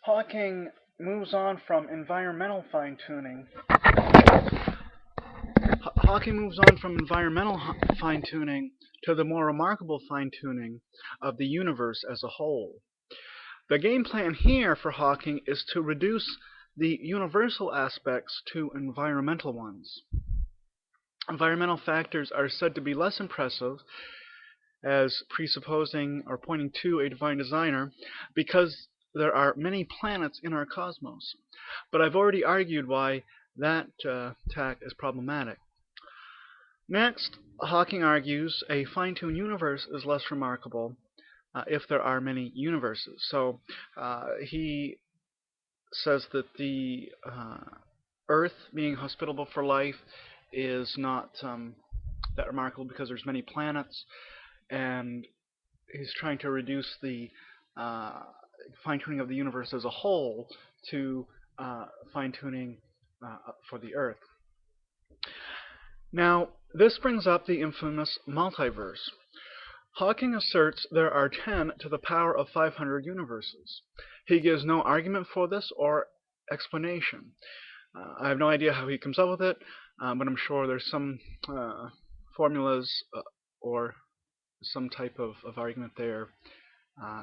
Hawking moves on from environmental fine-tuning. Hawking moves on from environmental fine-tuning to the more remarkable fine-tuning of the universe as a whole. The game plan here for Hawking is to reduce the universal aspects to environmental ones. Environmental factors are said to be less impressive as presupposing or pointing to a divine designer because there are many planets in our cosmos. But I've already argued why that tack is problematic. Next, Hawking argues a fine-tuned universe is less remarkable if there are many universes. So he says that the Earth being hospitable for life is not that remarkable because there's many planets, and he's trying to reduce the fine-tuning of the universe as a whole to fine-tuning for the Earth. Now, this brings up the infamous multiverse. Hawking asserts there are 10 to the power of 500 universes. He gives no argument for this or explanation. I have no idea how he comes up with it, but I'm sure there's some formulas or some type of argument there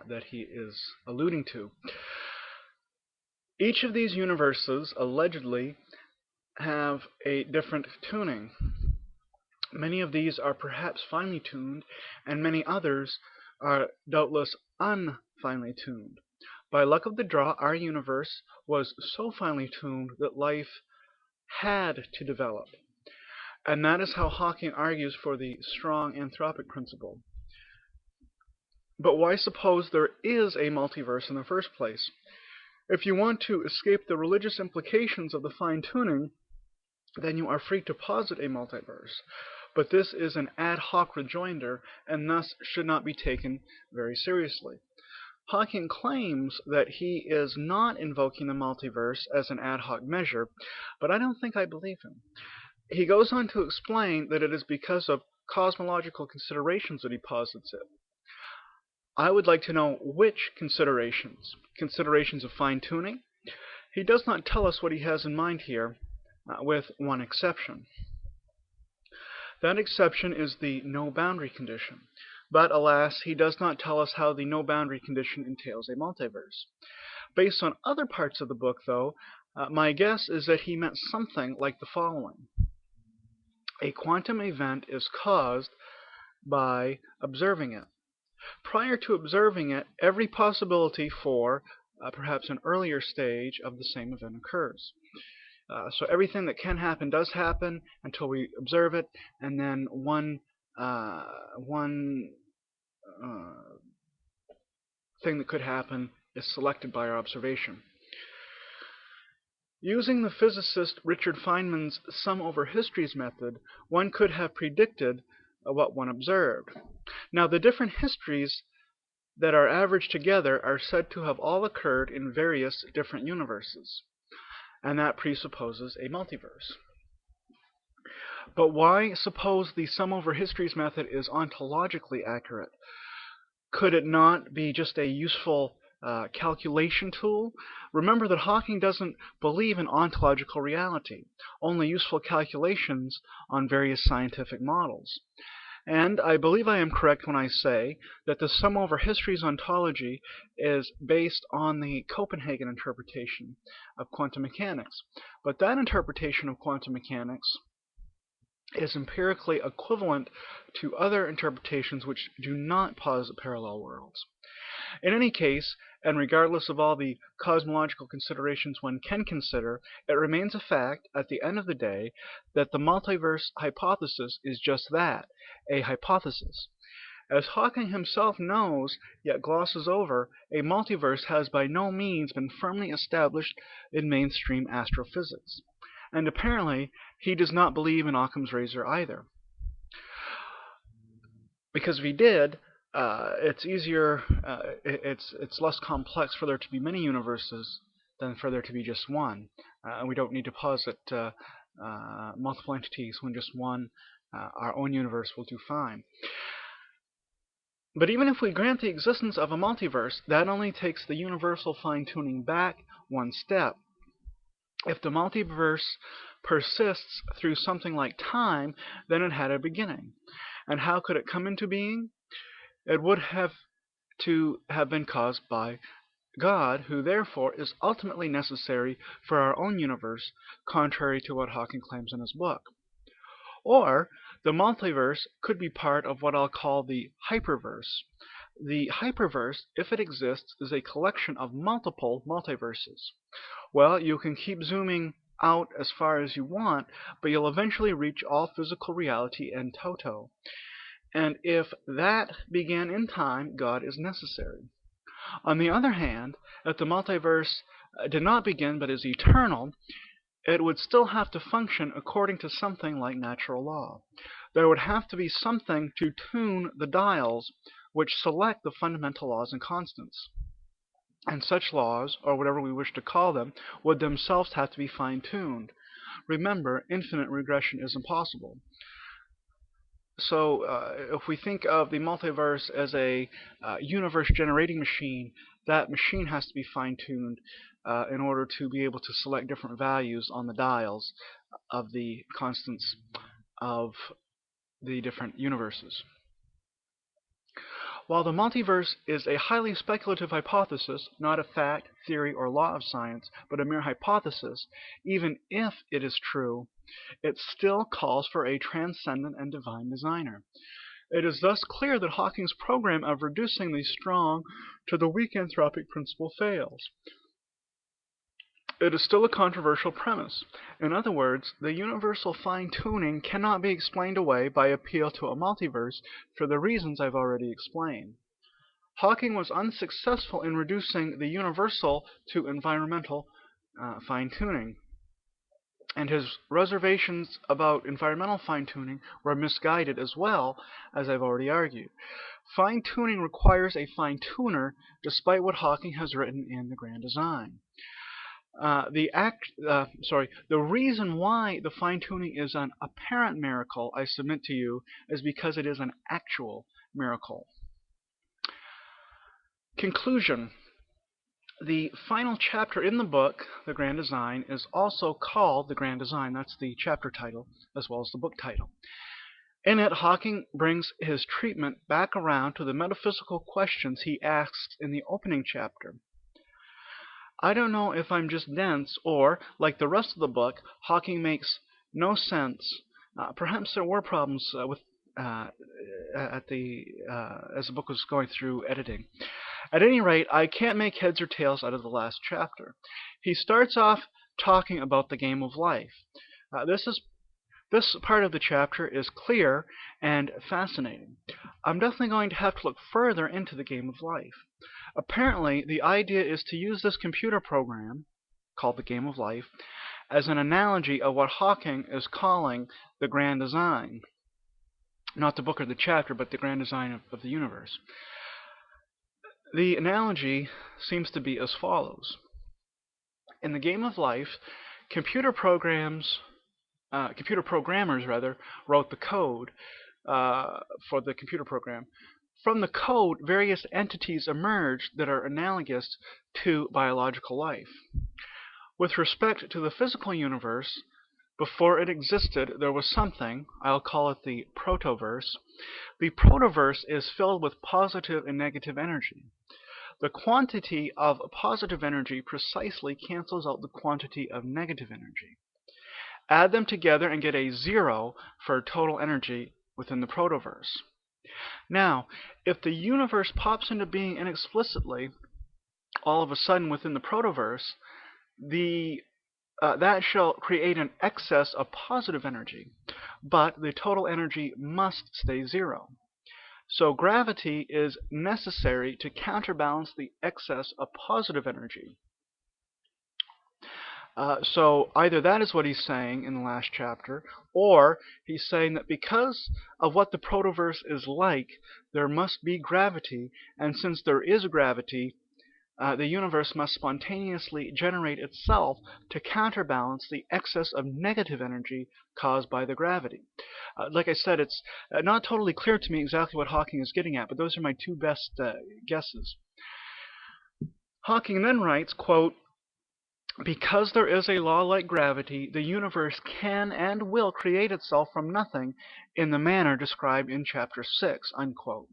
that he is alluding to. Each of these universes allegedly have a different tuning. Many of these are perhaps finely tuned, and many others are doubtless unfinely tuned. By luck of the draw, our universe was so finely tuned that life had to develop. And that is how Hawking argues for the strong anthropic principle. But why suppose there is a multiverse in the first place? If you want to escape the religious implications of the fine-tuning, then you are free to posit a multiverse. But this is an ad hoc rejoinder, and thus should not be taken very seriously. Hawking claims that he is not invoking the multiverse as an ad hoc measure, but I don't think I believe him. He goes on to explain that it is because of cosmological considerations that he posits it. I would like to know which considerations. Considerations of fine-tuning? He does not tell us what he has in mind here, with one exception. That exception is the no-boundary condition. But alas, he does not tell us how the no-boundary condition entails a multiverse. Based on other parts of the book, though, my guess is that he meant something like the following. A quantum event is caused by observing it. Prior to observing it, every possibility for perhaps an earlier stage of the same event occurs. So everything that can happen does happen until we observe it, and then one thing that could happen is selected by our observation. Using the physicist Richard Feynman's sum over histories method, one could have predicted what one observed. Now, the different histories that are averaged together are said to have all occurred in various different universes, and that presupposes a multiverse. But why suppose the sum over histories method is ontologically accurate? Could it not be just a useful calculation tool? Remember that Hawking doesn't believe in ontological reality, only useful calculations on various scientific models. And I believe I am correct when I say that the sum over histories ontology is based on the Copenhagen interpretation of quantum mechanics. But that interpretation of quantum mechanics is empirically equivalent to other interpretations which do not posit parallel worlds. In any case, and regardless of all the cosmological considerations one can consider, it remains a fact at the end of the day that the multiverse hypothesis is just that, a hypothesis. As Hawking himself knows, yet glosses over, a multiverse has by no means been firmly established in mainstream astrophysics. And apparently, he does not believe in Occam's razor either. Because if he did, it's easier, it's less complex for there to be many universes than for there to be just one. We don't need to posit multiple entities when just one, our own universe, will do fine. But even if we grant the existence of a multiverse, that only takes the universal fine-tuning back one step. If the multiverse persists through something like time, then it had a beginning. And how could it come into being? It would have to have been caused by God, who therefore is ultimately necessary for our own universe, contrary to what Hawking claims in his book. Or the multiverse could be part of what I'll call the hyperverse. The hyperverse, if it exists, is a collection of multiple multiverses. Well, you can keep zooming out as far as you want, but you'll eventually reach all physical reality in toto. And if that began in time, God is necessary. On the other hand, if the multiverse did not begin but is eternal, it would still have to function according to something like natural law. There would have to be something to tune the dials which select the fundamental laws and constants. And such laws, or whatever we wish to call them, would themselves have to be fine-tuned. Remember, infinite regression is impossible. So if we think of the multiverse as a universe generating machine, that machine has to be fine-tuned in order to be able to select different values on the dials of the constants of the different universes. While the multiverse is a highly speculative hypothesis, not a fact, theory, or law of science, but a mere hypothesis, even if it is true, it still calls for a transcendent and divine designer. It is thus clear that Hawking's program of reducing the strong to the weak anthropic principle fails. It is still a controversial premise. In other words, the universal fine-tuning cannot be explained away by appeal to a multiverse for the reasons I've already explained. Hawking was unsuccessful in reducing the universal to environmental fine-tuning, and his reservations about environmental fine-tuning were misguided as well, as I've already argued. Fine-tuning requires a fine-tuner, despite what Hawking has written in The Grand Design. The reason why the fine-tuning is an apparent miracle, I submit to you, is because it is an actual miracle. Conclusion. The final chapter in the book, The Grand Design, is also called The Grand Design. That's the chapter title, as well as the book title. In it, Hawking brings his treatment back around to the metaphysical questions he asked in the opening chapter. I don't know if I'm just dense or, like the rest of the book, Hawking makes no sense. Perhaps there were problems as the book was going through editing. At any rate, I can't make heads or tails out of the last chapter. He starts off talking about the game of life. This part of the chapter is clear and fascinating. I'm definitely going to have to look further into the game of life. Apparently, the idea is to use this computer program, called the Game of Life, as an analogy of what Hawking is calling the Grand Design. Not the book or the chapter, but the Grand Design of the universe. The analogy seems to be as follows. In the Game of Life, computer programmers wrote the code for the computer program. From the code, various entities emerged that are analogous to biological life. With respect to the physical universe, before it existed, there was something, I'll call it the protoverse. The protoverse is filled with positive and negative energy. The quantity of positive energy precisely cancels out the quantity of negative energy. Add them together and get a zero for total energy within the protoverse. Now, if the universe pops into being inexplicitly, all of a sudden within the protoverse, that shall create an excess of positive energy, but the total energy must stay zero. So gravity is necessary to counterbalance the excess of positive energy. So either that is what he's saying in the last chapter, or he's saying that because of what the protoverse is like, there must be gravity, and since there is gravity, the universe must spontaneously generate itself to counterbalance the excess of negative energy caused by the gravity. Like I said, it's not totally clear to me exactly what Hawking is getting at, but those are my two best guesses. Hawking then writes, quote, because there is a law like gravity, the universe can and will create itself from nothing in the manner described in Chapter 6, unquote.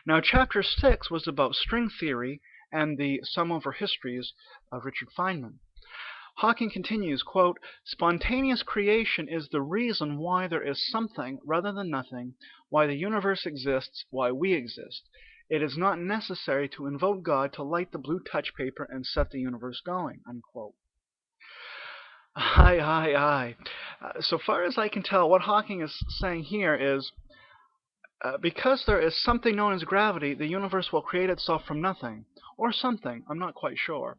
Now, Chapter 6 was about string theory and the sum over histories of Richard Feynman. Hawking continues, quote, spontaneous creation is the reason why there is something rather than nothing, why the universe exists, why we exist. It is not necessary to invoke God to light the blue touch paper and set the universe going, unquote. Aye. So far as I can tell, what Hawking is saying here is, because there is something known as gravity, the universe will create itself from nothing. Or something, I'm not quite sure.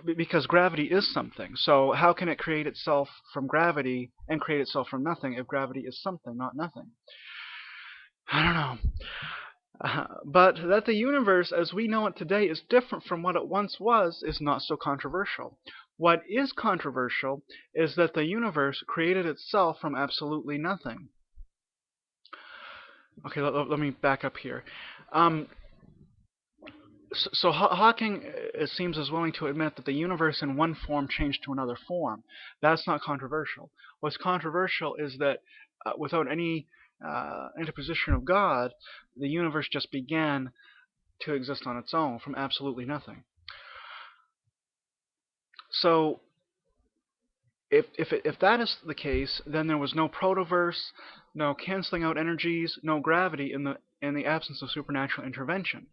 Because gravity is something. So how can it create itself from gravity and create itself from nothing if gravity is something, not nothing? I don't know. But that the universe as we know it today is different from what it once was is not so controversial. What is controversial is that the universe created itself from absolutely nothing. Okay, let me back up here. So Hawking, it seems, is willing to admit that the universe in one form changed to another form. That's not controversial. What's controversial is that without any interposition of God, the universe just began to exist on its own from absolutely nothing. So if that is the case, then there was no protoverse, no canceling out energies, no gravity in the absence of supernatural intervention.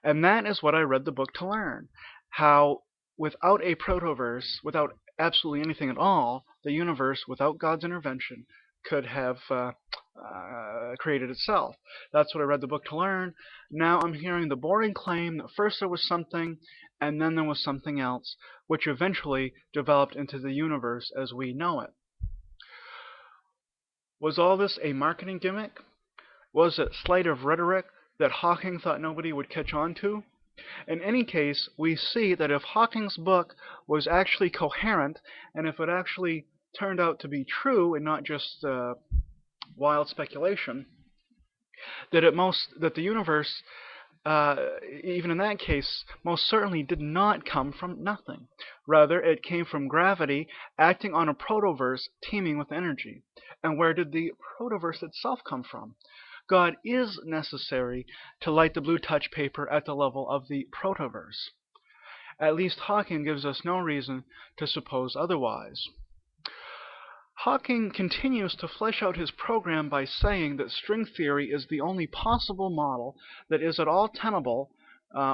And that is what I read the book to learn. How without a protoverse, without absolutely anything at all, the universe, without God's intervention, could have created itself. That's what I read the book to learn. Now I'm hearing the boring claim that first there was something, and then there was something else, which eventually developed into the universe as we know it. Was all this a marketing gimmick? Was it sleight of rhetoric that Hawking thought nobody would catch on to? In any case, we see that if Hawking's book was actually coherent, and if it actually turned out to be true and not just wild speculation, that the universe, even in that case, most certainly did not come from nothing. Rather, it came from gravity acting on a protoverse teeming with energy. And where did the protoverse itself come from? God is necessary to light the blue touch paper at the level of the protoverse. At least Hawking gives us no reason to suppose otherwise. Hawking continues to flesh out his program by saying that string theory is the only possible model that is at all tenable,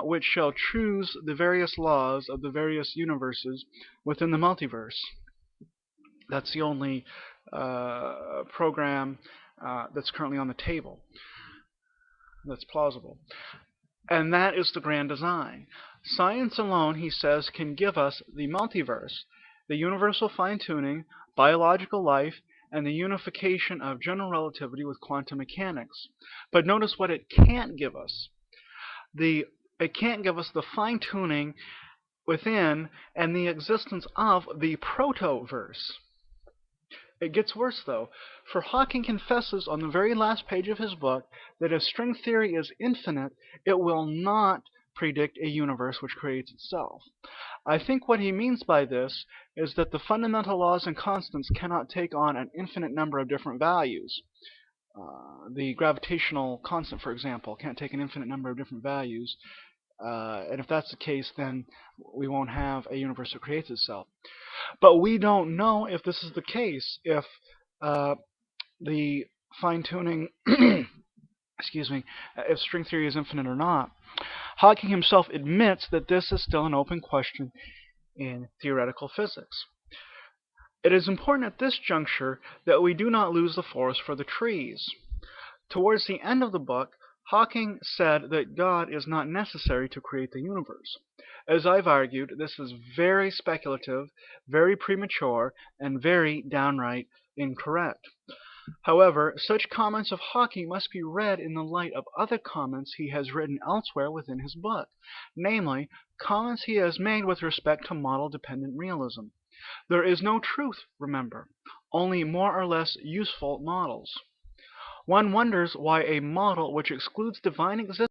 which shall choose the various laws of the various universes within the multiverse. That's the only program that's currently on the table that's plausible. And that is the grand design. Science alone, he says, can give us the multiverse, the universal fine-tuning, biological life, and the unification of general relativity with quantum mechanics. But notice what it can't give us. It can't give us the fine-tuning within and the existence of the protoverse. It gets worse, though, for Hawking confesses on the very last page of his book that if string theory is infinite, it will not predict a universe which creates itself. I think what he means by this is that the fundamental laws and constants cannot take on an infinite number of different values. The gravitational constant, for example, can't take an infinite number of different values. And if that's the case, then we won't have a universe that creates itself. But we don't know if this is the case, if the fine-tuning, excuse me, if string theory is infinite or not. Hawking himself admits that this is still an open question in theoretical physics. It is important at this juncture that we do not lose the forest for the trees. Towards the end of the book, Hawking said that God is not necessary to create the universe. As I've argued, this is very speculative, very premature, and very downright incorrect. However, such comments of Hawking must be read in the light of other comments he has written elsewhere within his book, namely, comments he has made with respect to model-dependent realism. There is no truth, remember, only more or less useful models. One wonders why a model which excludes divine existence